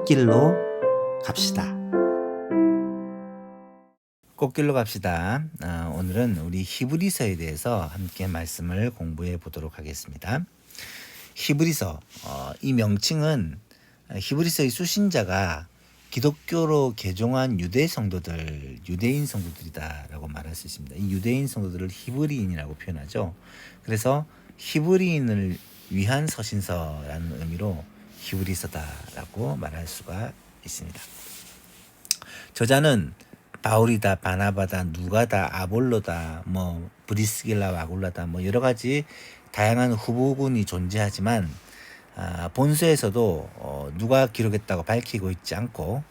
꽃길로 갑시다. 꽃길로 갑시다. 오늘은 우리 히브리서에 대해서 함께 말씀을 공부해 보도록 하겠습니다. 히브리서, 이 명칭은 히브리서의 수신자가 기독교로 개종한 유대인 성도들이다라고 말할 수 있습니다. 이 유대인 성도들을 히브리인이라고 표현하죠. 그래서 히브리인을 위한 서신서라는 의미로 히브리서다라고 말할 수가 있습니다. 저자는 바울이다, 바나바다, 누가다, 아볼로다, 브리스길라, 아굴라다, 여러 가지 다양한 후보군이 존재하지만 본서에서도 누가 기록했다고 밝히고 있지 않고,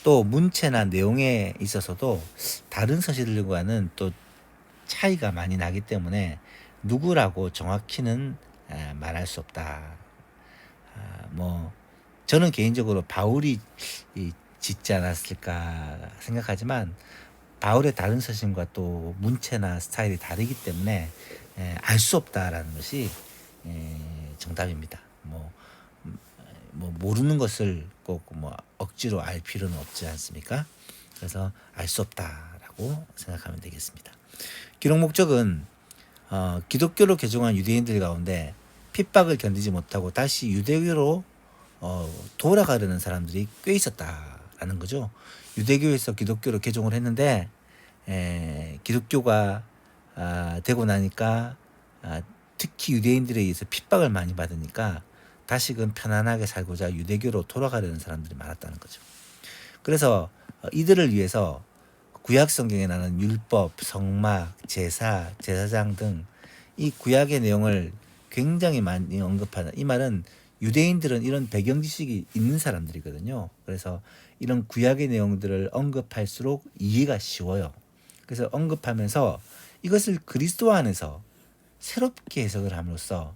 또 문체나 내용에 있어서도 다른 서신들과는 또 차이가 많이 나기 때문에 누구라고 정확히는 말할 수 없다. 저는 개인적으로 바울이 짓지 않았을까 생각하지만, 바울의 다른 서신과 또 문체나 스타일이 다르기 때문에 알 수 없다라는 것이 정답입니다. 모르는 것을 꼭 억지로 알 필요는 없지 않습니까? 그래서 알 수 없다라고 생각하면 되겠습니다. 기록 목적은 기독교로 개종한 유대인들 가운데 핍박을 견디지 못하고 다시 유대교로 돌아가려는 사람들이 꽤 있었다라는 거죠. 유대교에서 기독교로 개종을 했는데 기독교가 되고 나니까 특히 유대인들에 의해서 핍박을 많이 받으니까 다시금 편안하게 살고자 유대교로 돌아가려는 사람들이 많았다는 거죠. 그래서 이들을 위해서 구약 성경에 나오는 율법, 성막, 제사, 제사장 등 이 구약의 내용을 굉장히 많이 언급하는, 이 말은 유대인들은 이런 배경 지식이 있는 사람들이거든요. 그래서 이런 구약의 내용들을 언급할수록 이해가 쉬워요. 그래서 언급하면서 이것을 그리스도 안에서 새롭게 해석을 함으로써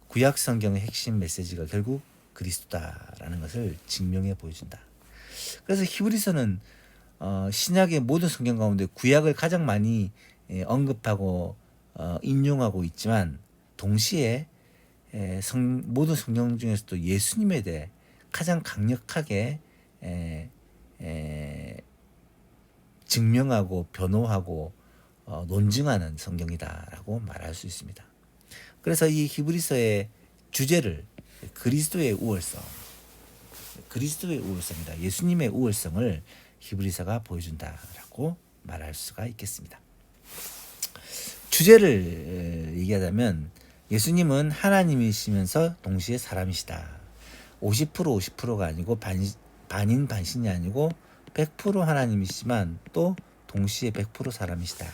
구약 성경의 핵심 메시지가 결국 그리스도다라는 것을 증명해 보여준다. 그래서 히브리서는 신약의 모든 성경 가운데 구약을 가장 많이 언급하고 인용하고 있지만, 동시에 모든 성경 중에서도 예수님에 대해 가장 강력하게 증명하고 변호하고 논증하는 성경이다라고 말할 수 있습니다. 그래서 이 히브리서의 주제를 그리스도의 우월성이다, 예수님의 우월성을 히브리서가 보여준다라고 말할 수가 있겠습니다. 주제를 얘기하자면, 예수님은 하나님이시면서 동시에 사람이시다. 50%가 아니고 반인 반신이 아니고 100% 하나님이시지만 또 동시에 100% 사람이시다.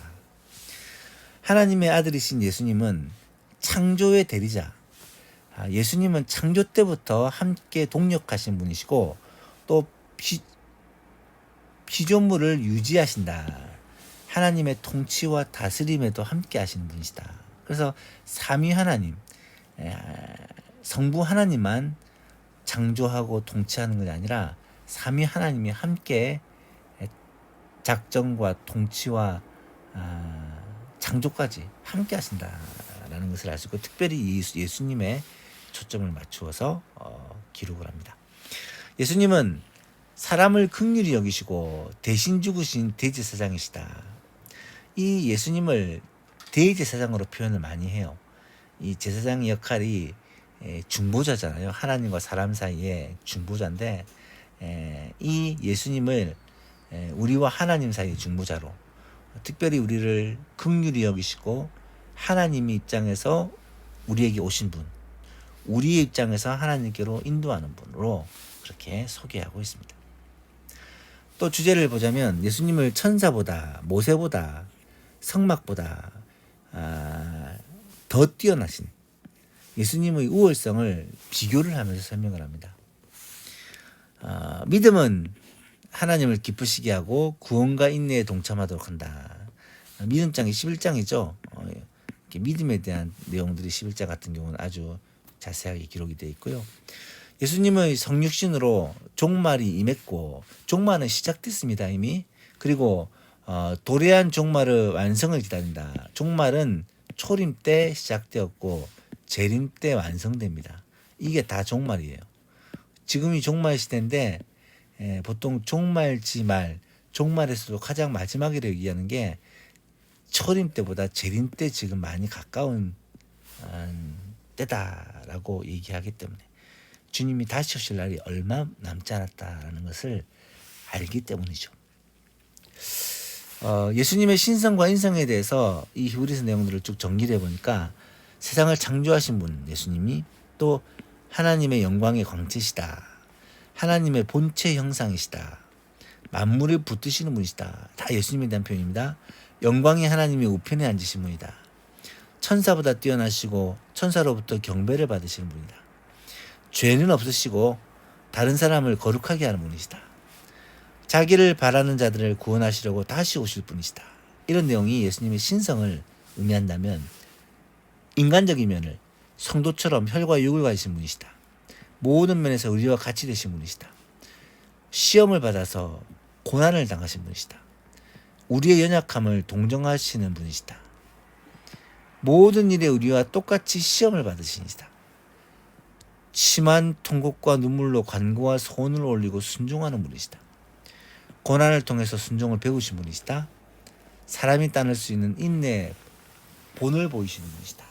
하나님의 아들이신 예수님은 창조의 대리자, 예수님은 창조 때부터 함께 동역하신 분이시고 또 피조물을 유지하신다. 하나님의 통치와 다스림에도 함께 하시는 분이시다. 그래서 삼위 하나님, 성부 하나님만 창조하고 통치하는 것이 아니라 삼위 하나님이 함께 작정과 통치와 창조까지 함께 하신다라는 것을 알 수 있고, 특별히 예수님의 초점을 맞추어서 기록을 합니다. 예수님은 사람을 긍휼히 여기시고 대신 죽으신 대제사장이시다. 이 예수님을 대제사장으로 표현을 많이 해요. 이 제사장의 역할이 중보자잖아요. 하나님과 사람 사이에 중보자인데, 이 예수님을 우리와 하나님 사이의 중보자로, 특별히 우리를 긍휼히 여기시고 하나님의 입장에서 우리에게 오신 분, 우리의 입장에서 하나님께로 인도하는 분으로 그렇게 소개하고 있습니다. 또 주제를 보자면, 예수님을 천사보다, 모세보다, 성막보다 더 뛰어나신 예수님의 우월성을 비교를 하면서 설명을 합니다. 믿음은 하나님을 기쁘시게 하고 구원과 인내에 동참하도록 한다. 믿음장이 11장이죠. 믿음에 대한 내용들이 11장 같은 경우는 아주 자세하게 기록이 되어 있고요. 예수님의 성육신으로 종말이 임했고, 종말은 시작됐습니다, 이미. 그리고 도래한 종말의 완성을 기다린다. 종말은 초림 때 시작되었고 재림 때 완성됩니다. 이게 다 종말이에요. 지금이 종말 시대인데 보통 종말지말, 종말에서도 가장 마지막이라고 얘기하는 게 초림 때보다 재림 때 지금 많이 가까운 때다라고 얘기하기 때문에 주님이 다시 오실 날이 얼마 남지 않았다라는 것을 알기 때문이죠. 예수님의 신성과 인성에 대해서 이 히브리서 내용들을 쭉 정리를 해보니까 세상을 창조하신 분 예수님이, 또 하나님의 영광의 광채시다, 하나님의 본체 형상이시다, 만물을 붙드시는 분이시다, 다 예수님에 대한 표현입니다. 영광이 하나님의 우편에 앉으신 분이다. 천사보다 뛰어나시고 천사로부터 경배를 받으시는 분이다. 죄는 없으시고 다른 사람을 거룩하게 하는 분이시다. 자기를 바라는 자들을 구원하시려고 다시 오실 분이시다. 이런 내용이 예수님의 신성을 의미한다면 인간적인 면을 성도처럼 혈과 육을 가지신 분이시다. 모든 면에서 우리와 같이 되신 분이시다. 시험을 받아서 고난을 당하신 분이시다. 우리의 연약함을 동정하시는 분이시다. 모든 일에 우리와 똑같이 시험을 받으시니시다. 심한 통곡과 눈물로 간구와 소원을 올리고 순종하는 분이시다. 고난을 통해서 순종을 배우신 분이시다. 사람이 따를 수 있는 인내의 본을 보이시는 분이시다.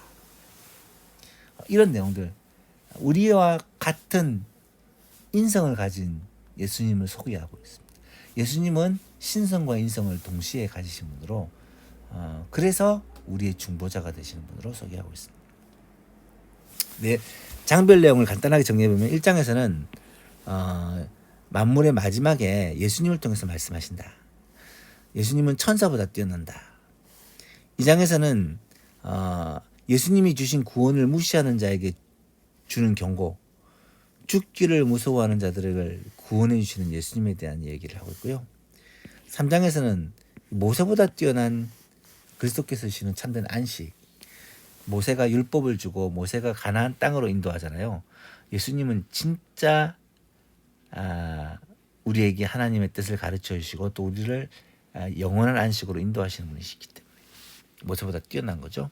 이런 내용들, 우리와 같은 인성을 가진 예수님을 소개하고 있습니다. 예수님은 신성과 인성을 동시에 가지신 분으로, 그래서 우리의 중보자가 되시는 분으로 소개하고 있습니다. 네, 장별 내용을 간단하게 정리해보면 1장에서는 만물의 마지막에 예수님을 통해서 말씀하신다. 예수님은 천사보다 뛰어난다. 2장에서는 예수님이 주신 구원을 무시하는 자에게 주는 경고, 죽기를 무서워하는 자들을 구원해 주시는 예수님에 대한 얘기를 하고 있고요. 3장에서는 모세보다 뛰어난 그리스도께서 주시는 참된 안식, 모세가 율법을 주고 모세가 가나안 땅으로 인도하잖아요. 예수님은 진짜 우리에게 하나님의 뜻을 가르쳐 주시고 또 우리를 영원한 안식으로 인도하시는 분이시기 때문에 모세보다 뛰어난 거죠.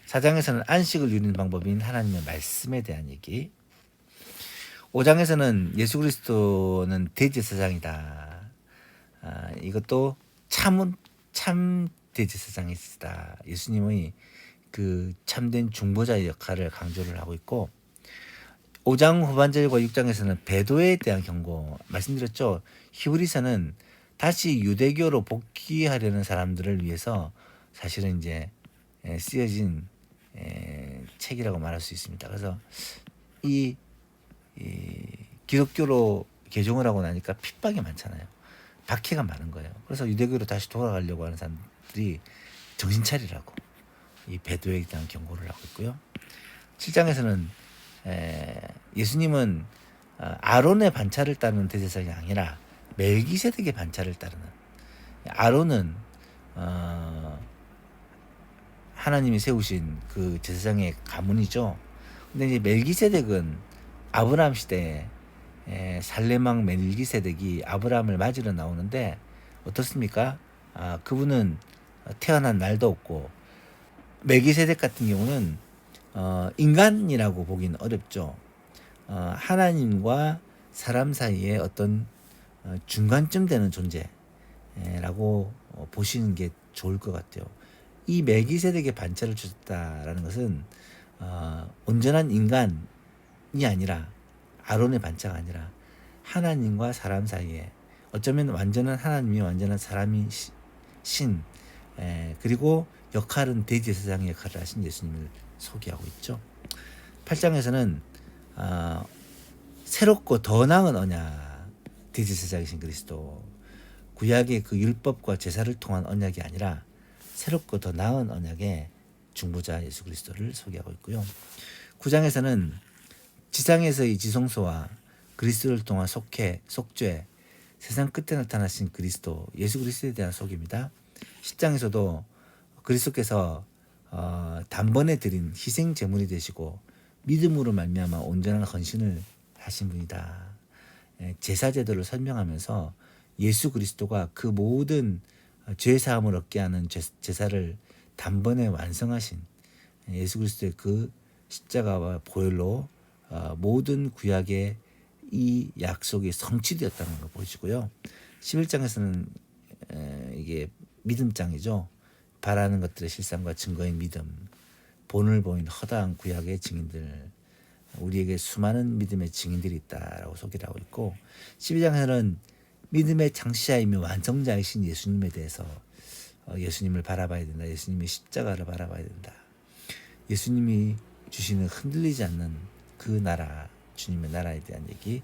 4장에서는 안식을 누리는 방법인 하나님의 말씀에 대한 얘기, 5장에서는 예수 그리스도는 대제사장이다. 이것도 참 대제사장이시다. 예수님의 그 참된 중보자의 역할을 강조를 하고 있고, 5장 후반절과 6장에서는 배도에 대한 경고 말씀드렸죠. 히브리서는 다시 유대교로 복귀하려는 사람들을 위해서 사실은 이제 쓰여진 책이라고 말할 수 있습니다. 그래서 이 기독교로 개종을 하고 나니까 핍박이 많잖아요. 박해가 많은 거예요. 그래서 유대교로 다시 돌아가려고 하는 사람들이 정신 차리라고 이 배도에 대한 경고를 하고 있고요. 7장에서는 예수님은 아론의 반차를 따르는 대제사장이 아니라 멜기세덱의 반차를 따르는, 아론은 하나님이 세우신 그 제사장의 가문이죠. 근데 이제 멜기세덱은 아브라함 시대에 살레망 멜기세덱이 아브라함을 맞으러 나오는데 어떻습니까? 그분은 태어난 날도 없고, 멜기세덱 같은 경우는 인간이라고 보기는 어렵죠. 하나님과 사람 사이에 어떤 중간쯤 되는 존재라고 보시는 게 좋을 것 같아요. 이 멜기세덱의 반차를 주셨다라는 것은 온전한 인간이 아니라, 아론의 반차가 아니라 하나님과 사람 사이에, 어쩌면 완전한 하나님이 완전한 사람이 신, 그리고 역할은 대제사장의 역할을 하신 예수님을 소개하고 있죠. 8장에서는 새롭고 더 나은 언약, 대제사장이신 그리스도, 구약의 그 율법과 제사를 통한 언약이 아니라 새롭고 더 나은 언약의 중보자 예수 그리스도를 소개하고 있고요. 9장에서는 지상에서의 지성소와 그리스도를 통한 속죄, 세상 끝에 나타나신 그리스도, 예수 그리스도에 대한 소개입니다. 10장에서도 그리스도께서 단번에 드린 희생 제물이 되시고 믿음으로 말미암아 온전한 헌신을 하신 분이다. 제사 제도를 설명하면서 예수 그리스도가 그 모든 죄 사함을 얻게 하는 제사를 단번에 완성하신 예수 그리스도의 그 십자가와 보혈로 모든 구약의 이 약속이 성취되었다는 걸 보여주고요. 11장에서는 이게 믿음장이죠. 바라는 것들의 실상과 증거인 믿음, 본을 보인 허다한 구약의 증인들, 우리에게 수많은 믿음의 증인들이 있다라고 소개를 하고 있고, 12장에서는 믿음의 창시자이며 완성자이신 예수님에 대해서 예수님을 바라봐야 된다. 예수님의 십자가를 바라봐야 된다. 예수님이 주시는 흔들리지 않는 그 나라, 주님의 나라에 대한 얘기.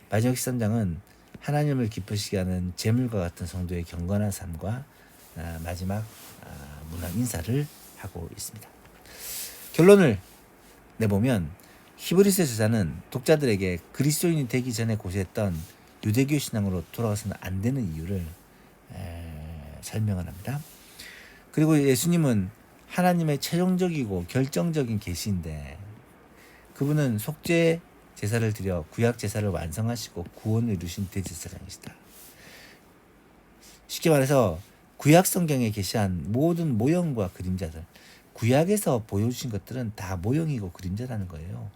마지막 13장은 하나님을 기쁘시게 하는 제물과 같은 성도의 경건한 삶과 마지막 문안 인사를 하고 있습니다. 결론을 내보면 히브리서 저자는 독자들에게 그리스도인이 되기 전에 고수했던 유대교 신앙으로 돌아가서는 안 되는 이유를 설명을 합니다. 그리고 예수님은 하나님의 최종적이고 결정적인 계시인데 그분은 속죄 제사를 드려 구약 제사를 완성하시고 구원을 이루신 대제사장이시다. 쉽게 말해서 구약 성경에 계시한 모든 모형과 그림자들, 구약에서 보여주신 것들은 다 모형이고 그림자라는 거예요.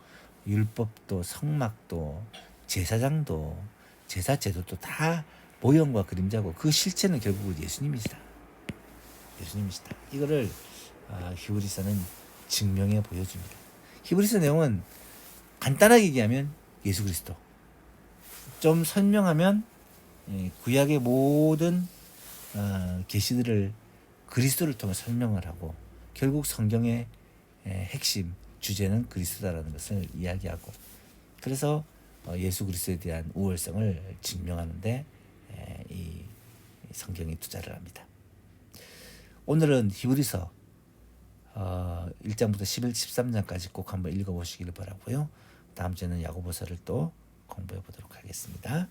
율법도 성막도 제사장도 제사 제도도 다 모형과 그림자고 그 실체는 결국은 예수님이시다. 예수님이시다. 이거를 히브리서는 증명해 보여줍니다. 히브리서 내용은 간단하게 얘기하면 예수 그리스도, 좀 설명하면 구약의 모든 계시들을 그리스도를 통해 설명을 하고 결국 성경의 핵심 주제는 그리스도다라는 것을 이야기하고, 그래서 예수 그리스도에 대한 우월성을 증명하는데 이 성경이 투자를 합니다. 오늘은 히브리서 1장부터 13장까지 꼭 한번 읽어보시기를 바라고요. 다음 주에는 야고보서를 또 공부해 보도록 하겠습니다.